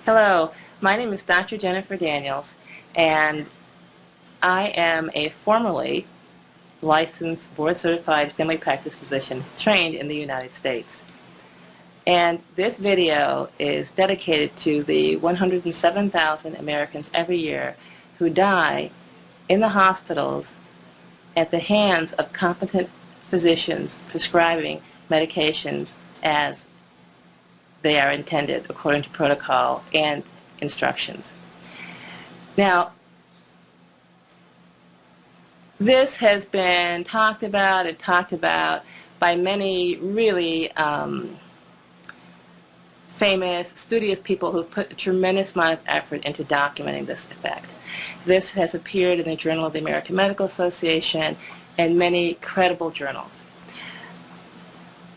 Hello, my name is Dr. Jennifer Daniels, and I am a formerly licensed board-certified family practice physician trained in the United States. And this video is dedicated to the 107,000 Americans every year who die in the hospitals at the hands of competent physicians prescribing medications as they are intended according to protocol and instructions. Now, this has been talked about by many really famous, studious people who've put a tremendous amount of effort into documenting this effect. This has appeared in the Journal of the American Medical Association and many credible journals.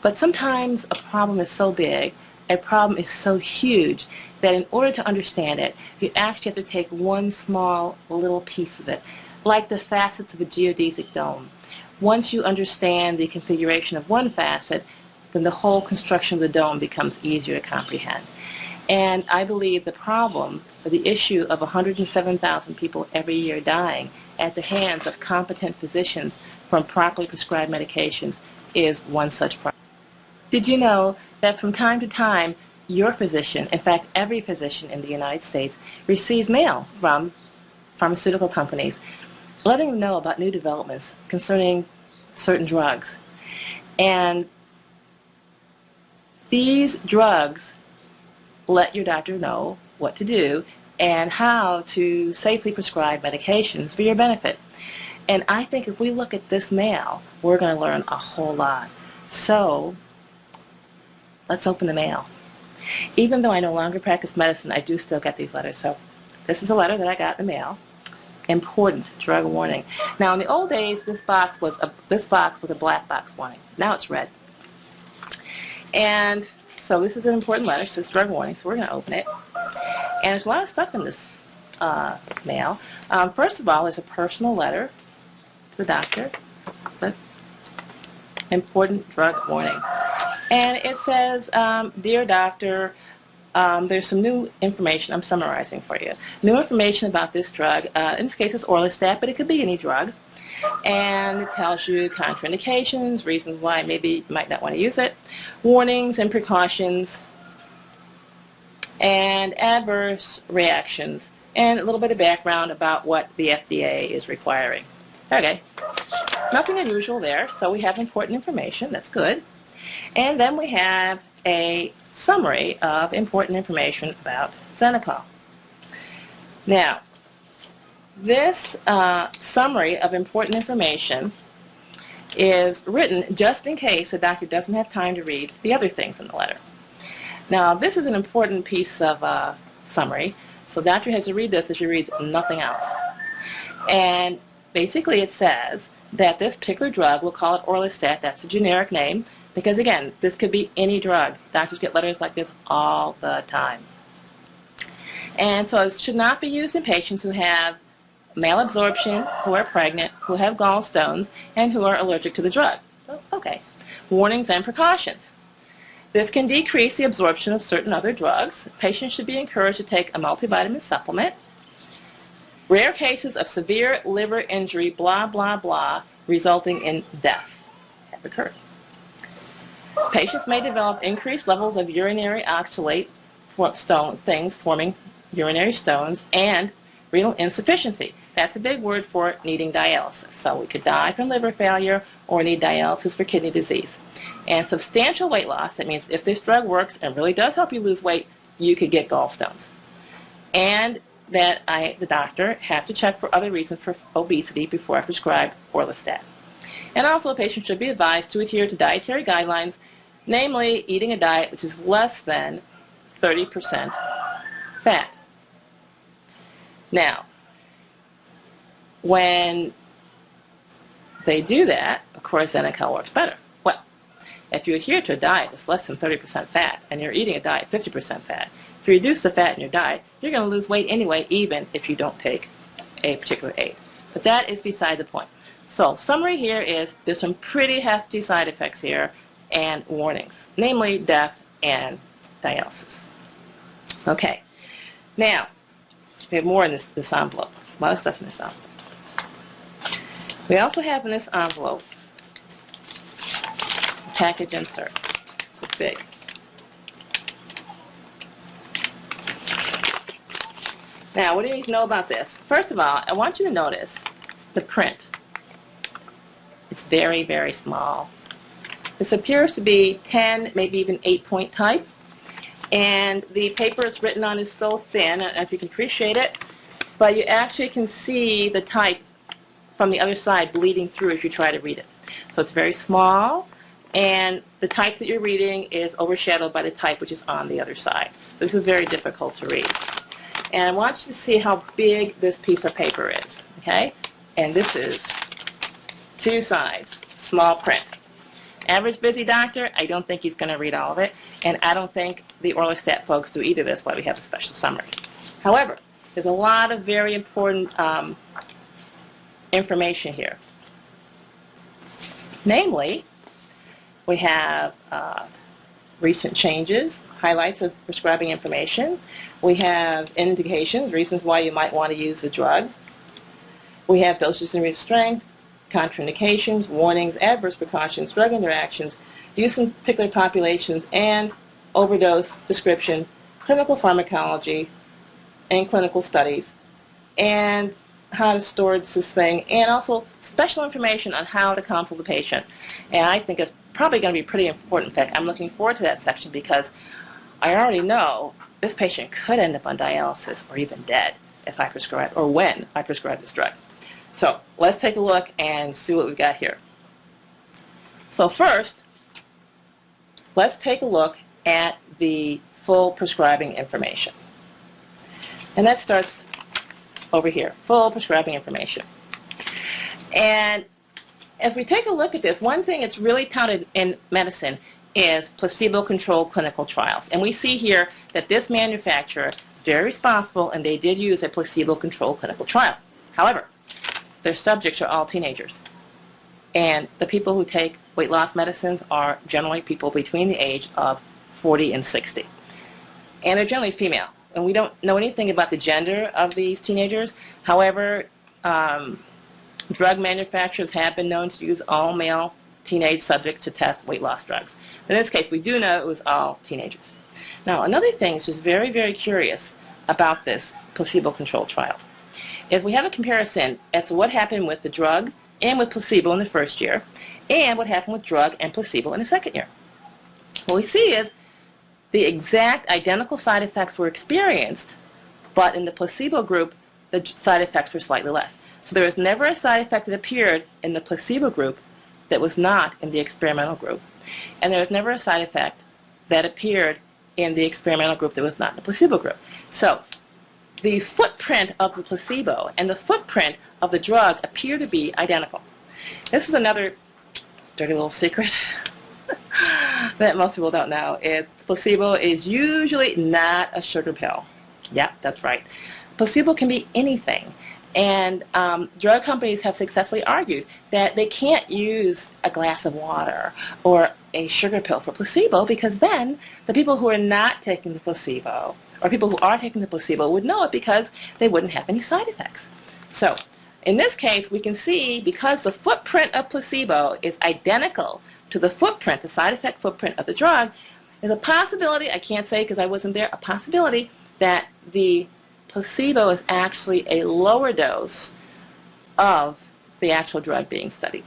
But sometimes a problem is so big, a problem is so huge, that in order to understand it, you actually have to take one small little piece of it, like the facets of a geodesic dome. Once you understand the configuration of one facet, then the whole construction of the dome becomes easier to comprehend. And I believe the problem, or the issue of 107,000 people every year dying at the hands of competent physicians from properly prescribed medications, is one such problem. Did you know that from time to time, your physician, in fact every physician in the United States, receives mail from pharmaceutical companies letting them know about new developments concerning certain drugs? And these drugs let your doctor know what to do and how to safely prescribe medications for your benefit. And I think if we look at this mail, we're going to learn a whole lot. So let's open the mail. Even though I no longer practice medicine, I do still get these letters. So this is a letter that I got in the mail. Important drug warning. Now in the old days, this box was a black box warning. Now it's red. And so this is an important letter. It says drug warning. So we're going to open it. And there's a lot of stuff in this mail. First of all, there's a personal letter to the doctor. Important drug warning. And it says, Dear Doctor, there's some new information I'm summarizing for you. New information about this drug. In this case, it's Orlistat, but it could be any drug. And it tells you contraindications, reasons why maybe you might not want to use it, warnings and precautions, and adverse reactions, and a little bit of background about what the FDA is requiring. Okay, nothing unusual there, so we have important information. That's good. And then we have a summary of important information about Xenical. Now, this summary of important information is written just in case the doctor doesn't have time to read the other things in the letter. Now, this is an important piece of summary, so the doctor has to read this if she reads nothing else. And basically it says that this particular drug, we'll call it Orlistat, that's a generic name, because again, this could be any drug. Doctors get letters like this all the time. And so it should not be used in patients who have malabsorption, who are pregnant, who have gallstones, and who are allergic to the drug. Okay. Warnings and precautions. This can decrease the absorption of certain other drugs. Patients should be encouraged to take a multivitamin supplement. Rare cases of severe liver injury, blah, blah, blah, resulting in death have occurred. Patients may develop increased levels of urinary oxalate things forming urinary stones, and renal insufficiency. That's a big word for needing dialysis. So we could die from liver failure or need dialysis for kidney disease. And substantial weight loss, that means if this drug works and really does help you lose weight, you could get gallstones. And that the doctor, have to check for other reasons for obesity before I prescribe Orlistat. And also a patient should be advised to adhere to dietary guidelines, namely eating a diet which is less than 30% fat. Now, when they do that, of course, Xenical works better. Well, if you adhere to a diet that's less than 30% fat and you're eating a diet 50% fat, if you reduce the fat in your diet, you're going to lose weight anyway, even if you don't take a particular aid. But that is beside the point. So, summary here is there's some pretty hefty side effects here and warnings, namely death and dialysis. Okay, Now, we have more in this envelope. There's a lot of stuff in this envelope. We also have in this envelope a package insert. It's big. Now, what do you need to know about this? First of all, I want you to notice the print. It's very, very small. This appears to be 10, maybe even 8-point type. And the paper it's written on is so thin, I don't know if you can appreciate it, but you actually can see the type from the other side bleeding through as you try to read it. So it's very small, and the type that you're reading is overshadowed by the type which is on the other side. This is very difficult to read. And I want you to see how big this piece of paper is, okay? And this is 2 sides, small print. Average busy doctor, I don't think he's going to read all of it, and I don't think the Orlistat folks do either. That's why we have a special summary. However, there's a lot of very important information here. Namely, we have recent changes, highlights of prescribing information. We have indications, reasons why you might want to use the drug. We have dosage and strength, contraindications, warnings, adverse precautions, drug interactions, use in particular populations, and overdose description, clinical pharmacology, and clinical studies, and how to store this thing, and also special information on how to counsel the patient. And I think it's probably going to be pretty important. In fact, I'm looking forward to that section because I already know this patient could end up on dialysis or even dead if I prescribe, or when I prescribe this drug. So let's take a look and see what we've got here. So first, let's take a look at the full prescribing information. And that starts over here, full prescribing information. And as we take a look at this, one thing that's really touted in medicine is placebo-controlled clinical trials. And we see here that this manufacturer is very responsible, and they did use a placebo-controlled clinical trial. However, their subjects are all teenagers. And the people who take weight loss medicines are generally people between the age of 40 and 60. And they're generally female. And we don't know anything about the gender of these teenagers. However, drug manufacturers have been known to use all male teenage subjects to test weight loss drugs. In this case, we do know it was all teenagers. Now, another thing that's just very, very curious about this placebo-controlled trial is we have a comparison as to what happened with the drug and with placebo in the first year, and what happened with drug and placebo in the second year. What we see is the exact identical side effects were experienced, but in the placebo group, the side effects were slightly less. So there was never a side effect that appeared in the placebo group that was not in the experimental group. And there was never a side effect that appeared in the experimental group that was not in the placebo group. So the footprint of the placebo and the footprint of the drug appear to be identical. This is another dirty little secret that most people don't know. Placebo is usually not a sugar pill. Yeah, that's right. Placebo can be anything. And drug companies have successfully argued that they can't use a glass of water or a sugar pill for placebo, because then the people who are not taking the placebo, or people who are taking the placebo, would know it because they wouldn't have any side effects. So in this case, we can see, because the footprint of placebo is identical to the footprint, the side effect footprint of the drug, there's a possibility, I can't say because I wasn't there, a possibility that the placebo is actually a lower dose of the actual drug being studied.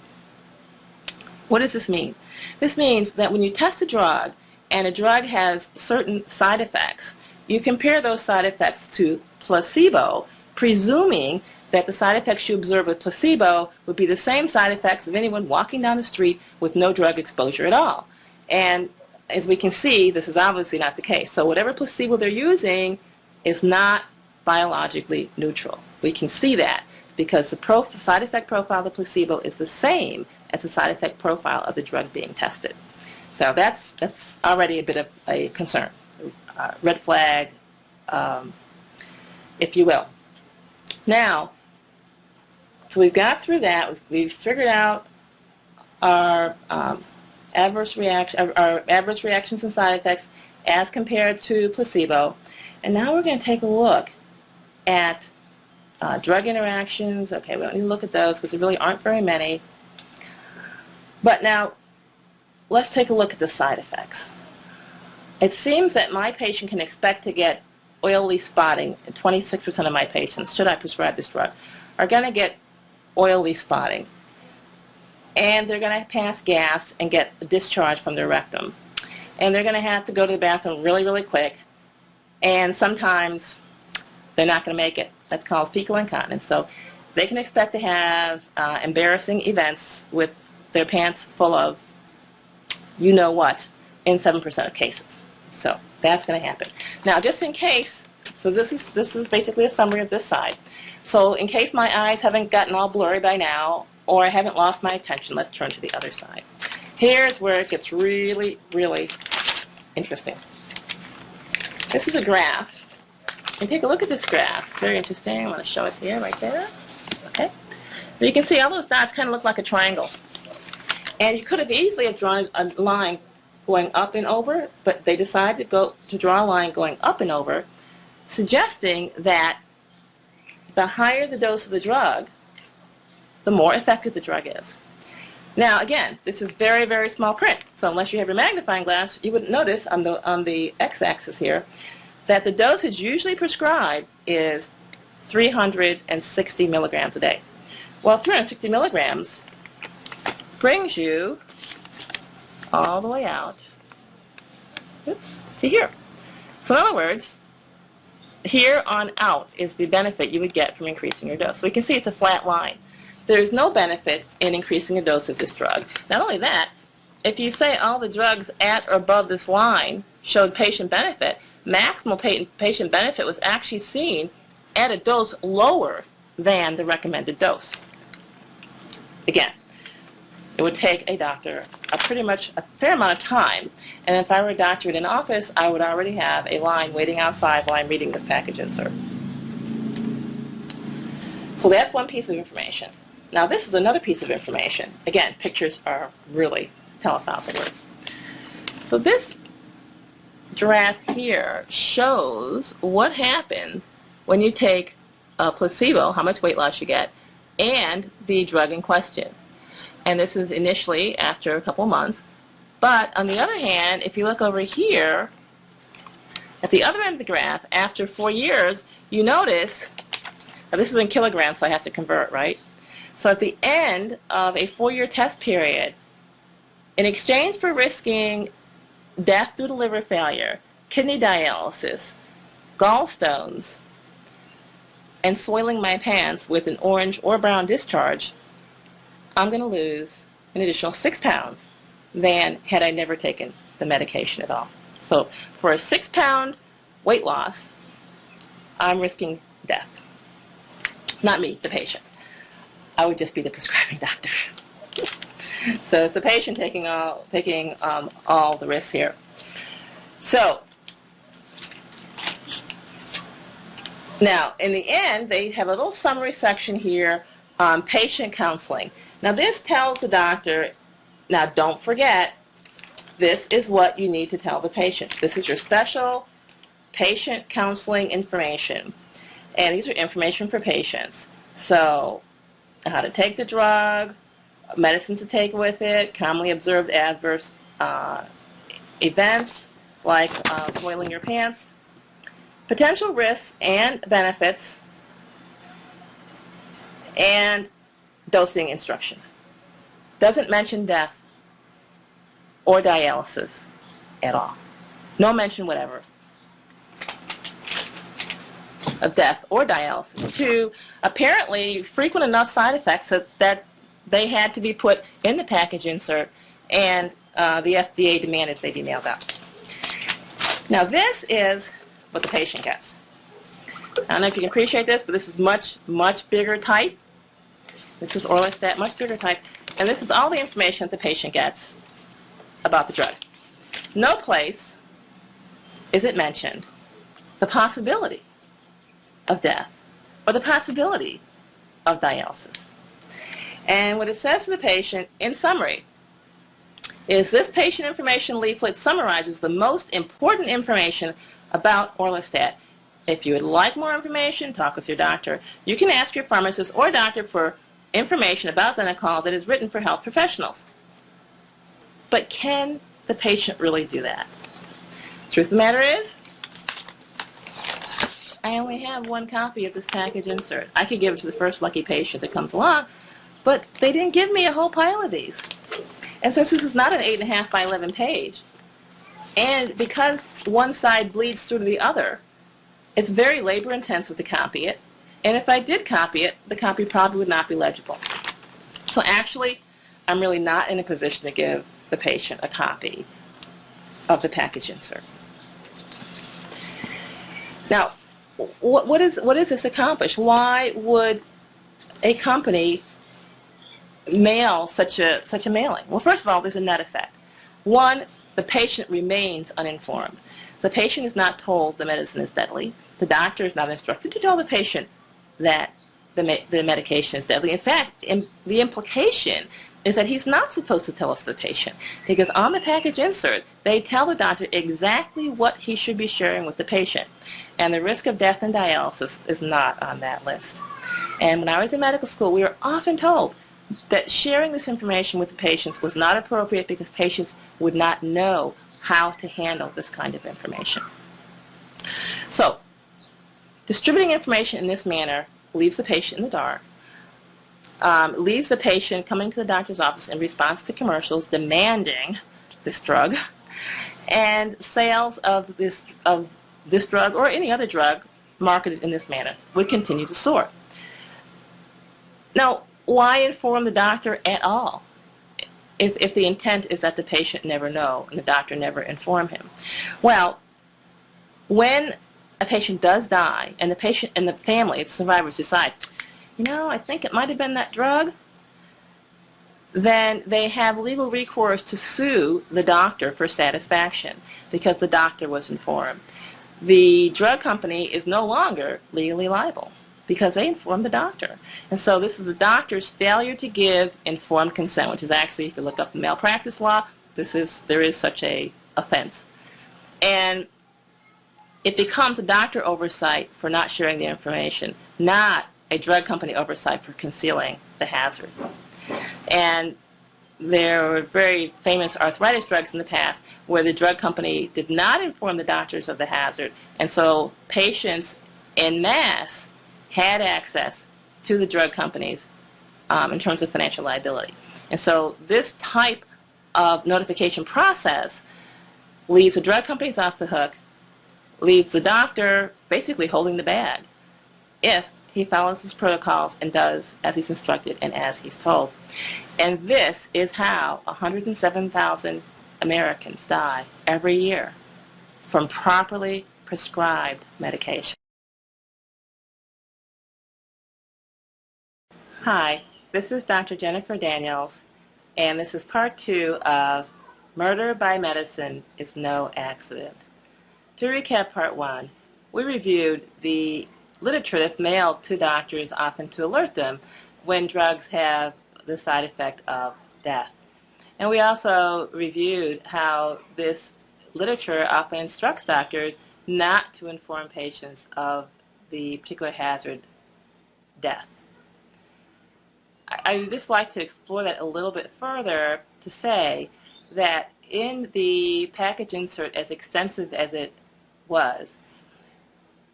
What does this mean? This means that when you test a drug and a drug has certain side effects, you compare those side effects to placebo, presuming that the side effects you observe with placebo would be the same side effects of anyone walking down the street with no drug exposure at all. And as we can see, this is obviously not the case. So whatever placebo they're using is not biologically neutral. We can see that because the side effect profile of the placebo is the same as the side effect profile of the drug being tested. So that's already a bit of a concern, red flag, if you will. Now, so we've got through that. We've figured out our adverse reactions and side effects, as compared to placebo. And now we're going to take a look at drug interactions. Okay, we don't need to look at those because there really aren't very many. But now, let's take a look at the side effects. It seems that my patient can expect to get oily spotting. 26% of my patients, should I prescribe this drug, are going to get oily spotting. And they're going to pass gas and get a discharge from their rectum. And they're going to have to go to the bathroom really, really quick. And sometimes they're not going to make it. That's called fecal incontinence. So they can expect to have embarrassing events with their pants full of you know what in 7% of cases. So that's going to happen. Now, just in case, so this is basically a summary of this side. So in case my eyes haven't gotten all blurry by now, or I haven't lost my attention, let's turn to the other side. Here's where it gets really, really interesting. This is a graph. And take a look at this graph. It's very interesting. I want to show it here, right there. Okay. But you can see all those dots kind of look like a triangle. And you could have easily have drawn a line going up and over, but they decided to draw a line going up and over, suggesting that the higher the dose of the drug, the more effective the drug is. Now, again, this is very, very small print. So unless you have your magnifying glass, you would notice on the x-axis here that the dosage usually prescribed is 360 milligrams a day. Well, 360 milligrams brings you all the way out, to here. So in other words, here on out is the benefit you would get from increasing your dose. So we can see it's a flat line. There's no benefit in increasing a dose of this drug. Not only that, if you say all the drugs at or above this line showed patient benefit, maximal patient benefit was actually seen at a dose lower than the recommended dose. Again, it would take a doctor pretty much a fair amount of time, and if I were a doctor in an office, I would already have a line waiting outside while I'm reading this package insert. So that's one piece of information. Now this is another piece of information. Again, pictures are really tell 1,000 words. So this graph here shows what happens when you take a placebo, how much weight loss you get, and the drug in question. And this is initially after a couple months. But on the other hand, if you look over here, at the other end of the graph, after 4 years, you notice, now this is in kilograms, so I have to convert, right? So at the end of a 4-year test period, in exchange for risking death due to liver failure, kidney dialysis, gallstones, and soiling my pants with an orange or brown discharge, I'm going to lose an additional 6 pounds than had I never taken the medication at all. So for a 6-pound weight loss, I'm risking death. Not me, the patient. I would just be the prescribing doctor. So it's the patient taking all the risks here. So now, in the end, they have a little summary section here on patient counseling. Now, this tells the doctor, now don't forget, this is what you need to tell the patient. This is your special patient counseling information. And these are information for patients. So, how to take the drug, medicines to take with it, commonly observed adverse events like soiling your pants, potential risks and benefits, and dosing instructions. Doesn't mention death or dialysis at all. No mention whatever of death or dialysis. To apparently frequent enough side effects that they had to be put in the package insert, and the FDA demanded they be mailed out. Now this is what the patient gets. I don't know if you can appreciate this, but this is much, much bigger type. This is Orlistat, much bigger type. And this is all the information that the patient gets about the drug. No place is it mentioned the possibility of death or the possibility of dialysis. And what it says to the patient, in summary, is this patient information leaflet summarizes the most important information about orlistat. If you would like more information, talk with your doctor. You can ask your pharmacist or doctor for information about Xenocol that is written for health professionals. But can the patient really do that? Truth of the matter is, I only have one copy of this package insert. I could give it to the first lucky patient that comes along, but they didn't give me a whole pile of these. And since this is not an 8.5 by 11 page, and because one side bleeds through to the other, it's very labor intensive to copy it. And if I did copy it, the copy probably would not be legible. So actually, I'm really not in a position to give the patient a copy of the package insert. Now, what does this accomplish? Why would a company mail such a mailing? Well, first of all, there's a net effect. One, the patient remains uninformed. The patient is not told the medicine is deadly. The doctor is not instructed to tell the patient that the medication is deadly. In fact, the implication is that he's not supposed to tell us the patient, because on the package insert, they tell the doctor exactly what he should be sharing with the patient. And the risk of death and dialysis is not on that list. And when I was in medical school, we were often told that sharing this information with the patients was not appropriate because patients would not know how to handle this kind of information. So, distributing information in this manner leaves the patient in the dark, leaves the patient coming to the doctor's office in response to commercials demanding this drug, and sales of this drug or any other drug marketed in this manner would continue to soar. Now, why inform the doctor at all if the intent is that the patient never know and the doctor never inform him? Well, when a patient does die and the patient and the family, the survivors, decide, I think it might have been that drug, then they have legal recourse to sue the doctor for satisfaction because the doctor was informed. The drug company is no longer legally liable because they informed the doctor. And so this is the doctor's failure to give informed consent, which is actually, if you look up the malpractice law, there is such a offense. And it becomes a doctor oversight for not sharing the information, not a drug company oversight for concealing the hazard. And there were very famous arthritis drugs in the past where the drug company did not inform the doctors of the hazard, and so patients en masse had access to the drug companies in terms of financial liability. And so this type of notification process leaves the drug companies off the hook, leaves the doctor basically holding the bag if he follows his protocols and does as he's instructed and as he's told. And this is how 107,000 Americans die every year from properly prescribed medication. Hi, this is Dr. Jennifer Daniels, and this is part 2 of Murder by Medicine is No Accident. To recap part 1, we reviewed the literature that's mailed to doctors often to alert them when drugs have the side effect of death. And we also reviewed how this literature often instructs doctors not to inform patients of the particular hazard, death. I would just like to explore that a little bit further to say that in the package insert, as extensive as it was,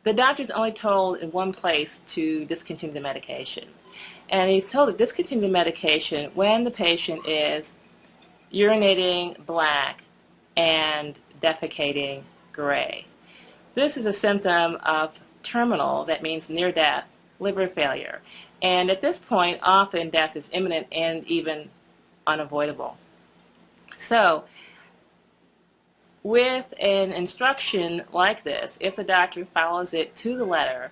the doctor's only told in one place to discontinue the medication. And he's told to discontinue the medication when the patient is urinating black and defecating gray. This is a symptom of terminal, that means near death, liver failure. And at this point, often death is imminent and even unavoidable. So, with an instruction like this, if the doctor follows it to the letter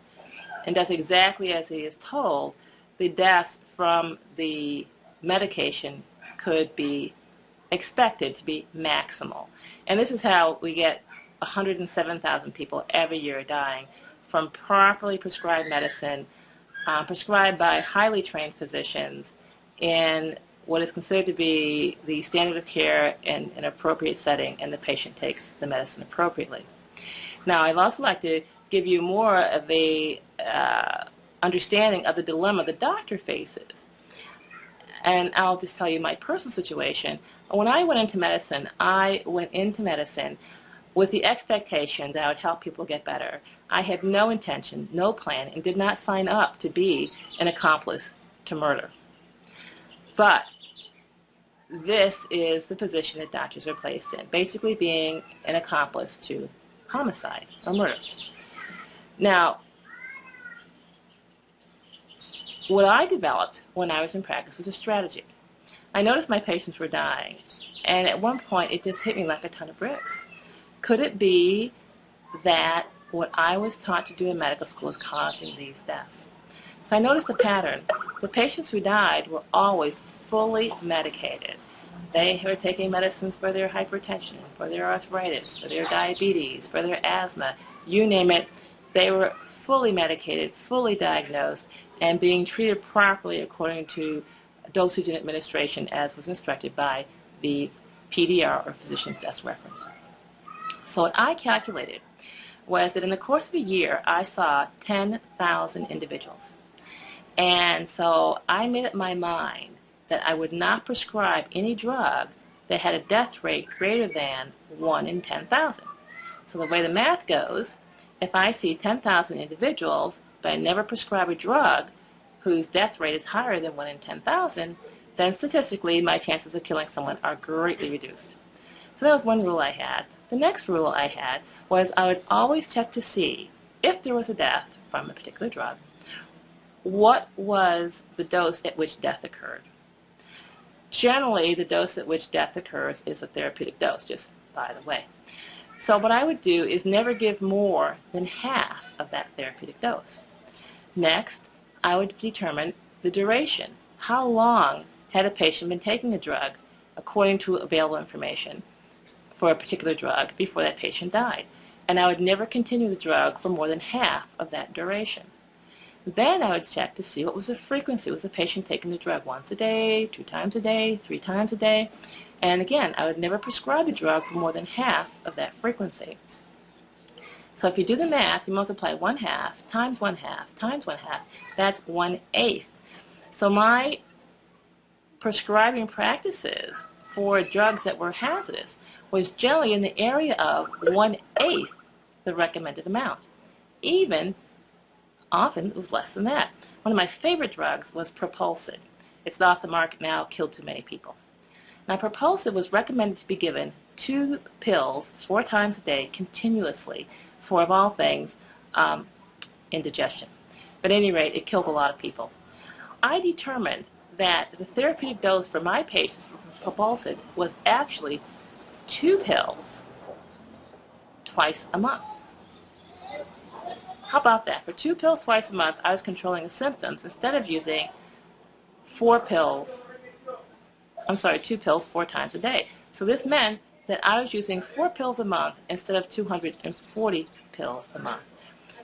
and does exactly as he is told, the deaths from the medication could be expected to be maximal. And this is how we get 107,000 people every year dying from properly prescribed medicine, prescribed by highly trained physicians in what is considered to be the standard of care in an appropriate setting, and the patient takes the medicine appropriately. Now, I'd also like to give you more of a understanding of the dilemma the doctor faces. And I'll just tell you my personal situation. When I went into medicine, with the expectation that I would help people get better. I had no intention, no plan, and did not sign up to be an accomplice to murder. But this is the position that doctors are placed in, basically being an accomplice to homicide or murder. Now, what I developed when I was in practice was a strategy. I noticed my patients were dying, and at one point it just hit me like a ton of bricks. Could it be that what I was taught to do in medical school is causing these deaths? So I noticed a pattern. The patients who died were always fully medicated. They were taking medicines for their hypertension, for their arthritis, for their diabetes, for their asthma, you name it. They were fully medicated, fully diagnosed, and being treated properly according to dosage and administration as was instructed by the PDR, or Physician's Desk Reference. So what I calculated was that in the course of a year, I saw 10,000 individuals. And so I made up my mind that I would not prescribe any drug that had a death rate greater than 1 in 10,000. So the way the math goes, if I see 10,000 individuals, but I never prescribe a drug whose death rate is higher than 1 in 10,000, then statistically my chances of killing someone are greatly reduced. So that was one rule I had. The next rule I had was I would always check to see if there was a death from a particular drug, what was the dose at which death occurred. Generally, the dose at which death occurs is a therapeutic dose, just by the way. So what I would do is never give more than half of that therapeutic dose. Next, I would determine the duration. How long had a patient been taking the drug according to available information for a particular drug before that patient died? And I would never continue the drug for more than half of that duration. Then I would check to see what was the frequency. Was the patient taking the drug once a day, 2 times a day, 3 times a day? And again, I would never prescribe the drug for more than half of that frequency. So if you do the math, you multiply 1/2 times 1/2 times 1/2, that's 1/8. So my prescribing practices for drugs that were hazardous was generally in the area of 1/8 the recommended amount. Even often it was less than that. One of my favorite drugs was Propulsid. It's off the market now, killed too many people. Now Propulsid was recommended to be given 2 pills 4 times a day continuously for, of all things, indigestion. But at any rate, it killed a lot of people. I determined that the therapeutic dose for my patients for Propulsid was actually 2 pills twice a month. How about that? For 2 pills twice a month, I was controlling the symptoms instead of using 2 pills 4 times a day. So this meant that I was using 4 pills a month instead of 240 pills a month.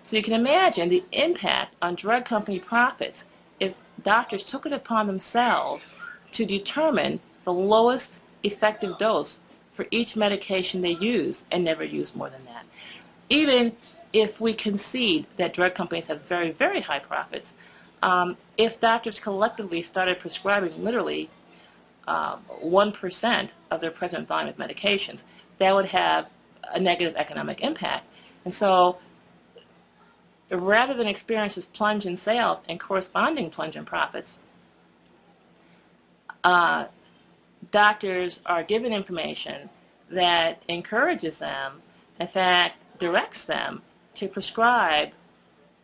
So you can imagine the impact on drug company profits if doctors took it upon themselves to determine the lowest effective dose for each medication they use and never use more than that. Even if we concede that drug companies have very, very high profits, if doctors collectively started prescribing literally 1% of their present volume of medications, that would have a negative economic impact. And so rather than experience this plunge in sales and corresponding plunge in profits, doctors are given information that encourages them, in fact, directs them to prescribe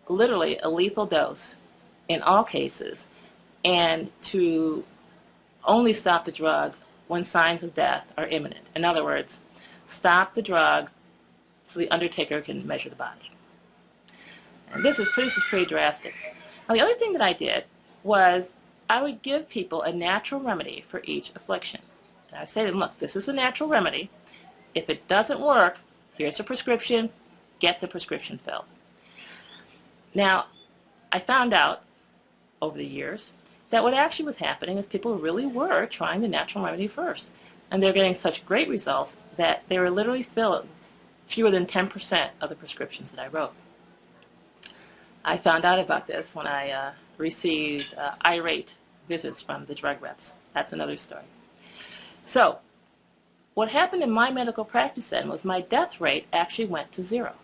literally a lethal dose in all cases, and to only stop the drug when signs of death are imminent. In other words, stop the drug so the undertaker can measure the body. And this is pretty drastic. Now, the other thing that I did was I would give people a natural remedy for each affliction. And I would say to them, look, this is a natural remedy. If it doesn't work, here's a prescription. Get the prescription filled. Now, I found out over the years that what actually was happening is people really were trying the natural remedy first. And they're getting such great results that they were literally filling fewer than 10% of the prescriptions that I wrote. I found out about this when I received irate visits from the drug reps. That's another story. So what happened in my medical practice then was my death rate actually went to 0.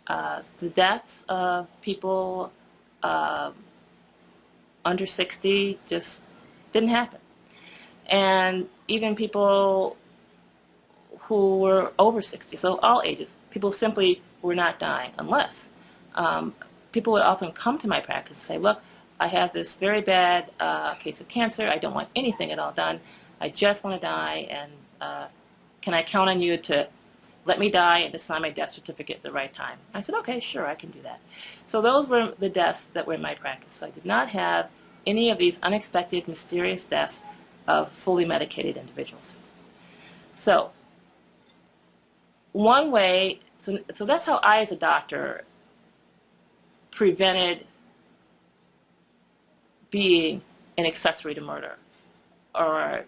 The deaths of people under 60 just didn't happen. And even people who were over 60, so all ages, people simply were not dying unless people would often come to my practice and say, look, I have this very bad case of cancer. I don't want anything at all done. I just want to die, and can I count on you to let me die and to sign my death certificate at the right time? I said, okay, sure, I can do that. So those were the deaths that were in my practice. So I did not have any of these unexpected, mysterious deaths of fully medicated individuals. So one way, so that's how I as a doctor prevented being an accessory to murder, or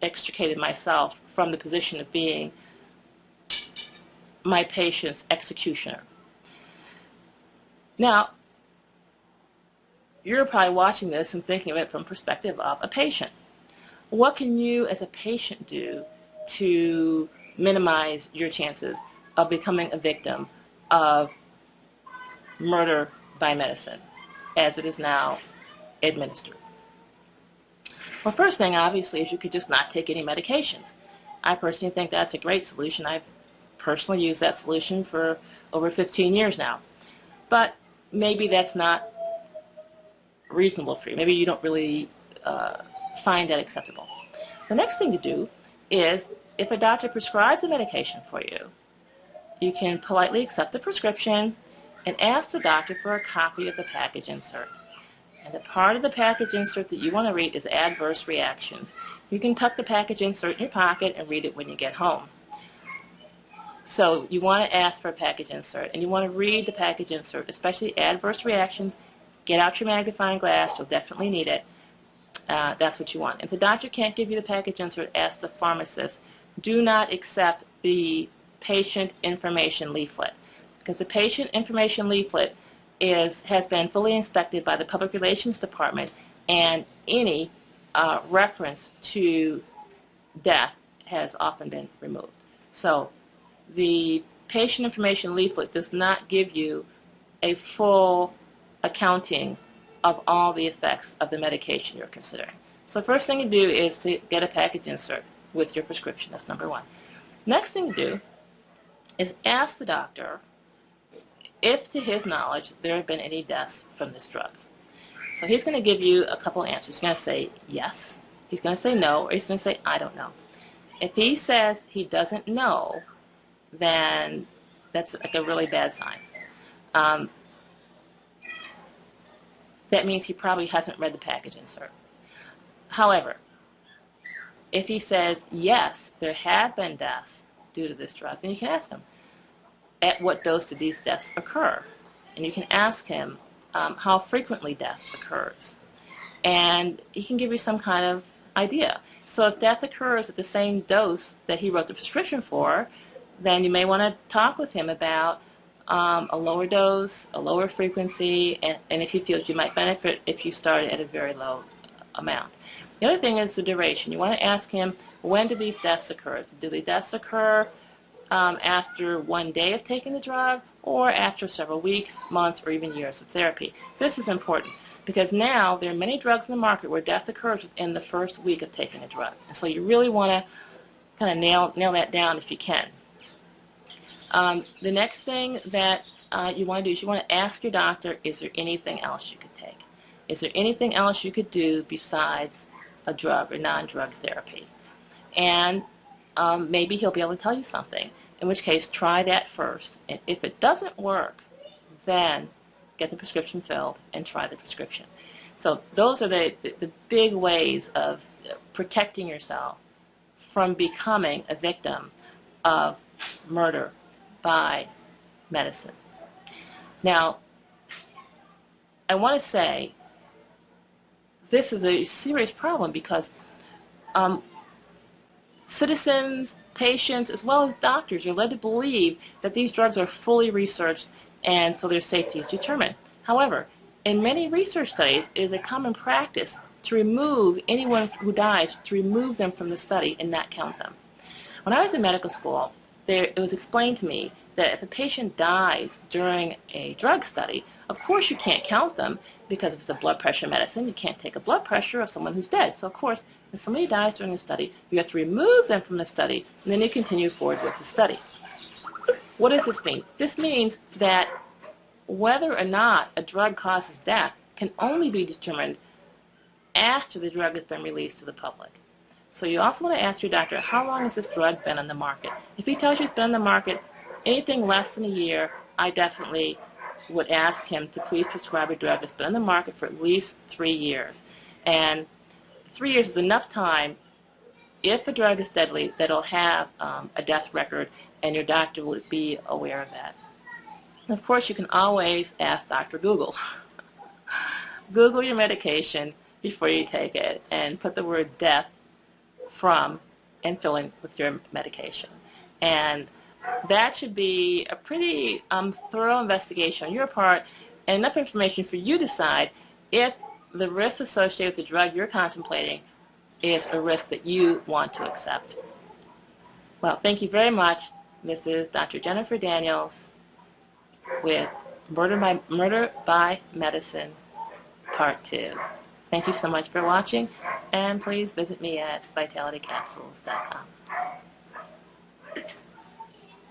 extricated myself from the position of being my patient's executioner. Now, you're probably watching this and thinking of it from the perspective of a patient. What can you as a patient do to minimize your chances of becoming a victim of murder by medicine as it is now administered? Well, first thing, obviously, is you could just not take any medications. I personally think that's a great solution. I've personally used that solution for over 15 years now. But maybe that's not reasonable for you. Maybe you don't really find that acceptable. The next thing to do is, if a doctor prescribes a medication for you, you can politely accept the prescription and ask the doctor for a copy of the package insert. And the part of the package insert that you want to read is adverse reactions. You can tuck the package insert in your pocket and read it when you get home. So you want to ask for a package insert, and you want to read the package insert, especially adverse reactions. Get out your magnifying glass. You'll definitely need it. That's what you want. If the doctor can't give you the package insert, ask the pharmacist. Do not accept the patient information leaflet, because the patient information leaflet has been fully inspected by the Public Relations Department, and any reference to death has often been removed. So the patient information leaflet does not give you a full accounting of all the effects of the medication you're considering. So the first thing to do is to get a package insert with your prescription. That's number one. Next thing to do is ask the doctor if, to his knowledge, there have been any deaths from this drug. So he's going to give you a couple answers. He's going to say yes, he's going to say no, or he's going to say I don't know. If he says he doesn't know, then that's like a really bad sign. That means he probably hasn't read the package insert. However, if he says yes, there have been deaths due to this drug, then you can ask him, at what dose did these deaths occur? And you can ask him how frequently death occurs. And he can give you some kind of idea. So if death occurs at the same dose that he wrote the prescription for, then you may want to talk with him about a lower dose, a lower frequency, and if he feels you might benefit if you started at a very low amount. The other thing is the duration. You want to ask him, when do these deaths occur? Do the deaths occur after 1 day of taking the drug, or after several weeks, months, or even years of therapy? This is important because now there are many drugs in the market where death occurs within the first week of taking a drug. And so you really want to kind of nail that down if you can. The next thing that you want to do is you want to ask your doctor, is there anything else you could take? Is there anything else you could do besides a drug or non-drug therapy? And maybe he'll be able to tell you something, in which case try that first. And if it doesn't work, then get the prescription filled and try the prescription. So those are the big ways of protecting yourself from becoming a victim of murder by medicine. Now, I want to say this is a serious problem because citizens, patients, as well as doctors are led to believe that these drugs are fully researched and so their safety is determined. However, in many research studies, it is a common practice to remove anyone who dies, to remove them from the study and not count them. When I was in medical school, it was explained to me that if a patient dies during a drug study, of course you can't count them because if it's a blood pressure medicine, you can't take a blood pressure of someone who's dead. So of course, if somebody dies during the study, you have to remove them from the study, and then you continue forward with the study. What does this mean? This means that whether or not a drug causes death can only be determined after the drug has been released to the public. So you also want to ask your doctor, how long has this drug been on the market? If he tells you it's been on the market anything less than a year, I definitely would ask him to please prescribe a drug that's been on the market for at least 3 years. And 3 years is enough time, if a drug is deadly, that it'll have a death record, and your doctor will be aware of that. And of course, you can always ask Dr. Google. Google your medication before you take it, and put the word death from and fill in with your medication. And that should be a pretty thorough investigation on your part and enough information for you to decide if the risk associated with the drug you're contemplating is a risk that you want to accept. Well, thank you very much. This is Dr. Jennifer Daniels with Murder by Medicine, Part 2. Thank you so much for watching, and please visit me at vitalitycapsules.com.